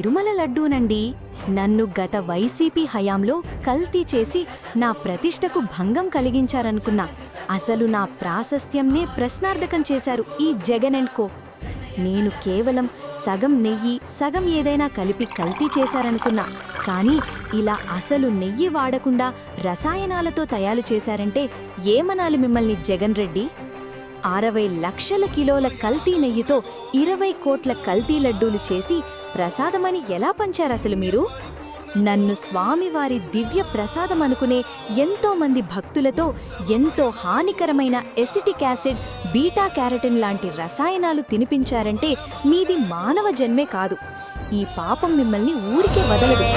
తిరుమల లడ్డూనండి. నన్ను గత వైసీపీ హయాంలో కల్తీ చేసి నా ప్రతిష్టకు భంగం కలిగించారనుకున్నా. అసలు నా ప్రాశస్త్యంనే ప్రశ్నార్థకం చేశారు ఈ జగన్ అండ్ కో. నేను కేవలం సగం నెయ్యి సగం ఏదైనా కలిపి కల్తీ చేశారనుకున్నా. కానీ ఇలా అసలు నెయ్యి వాడకుండా రసాయనాలతో తయారు చేశారంటే ఏమనాలి మిమ్మల్ని జగన్ రెడ్డి? 60 లక్షల కిలోల కల్తీ నెయ్యితో 20 కోట్ల కల్తీ లడ్డూలు చేసి ప్రసాదమని ఎలా పంచారసలు మీరు? నన్ను స్వామివారి దివ్య ప్రసాదం అనుకునే ఎంతోమంది భక్తులతో ఎంతో హానికరమైన ఎసిటిక్ యాసిడ్, బీటా క్యారటిన్ లాంటి రసాయనాలు తినిపించారంటే మీది మానవ జన్మే కాదు. ఈ పాపం మిమ్మల్ని ఊరికే వదలదు.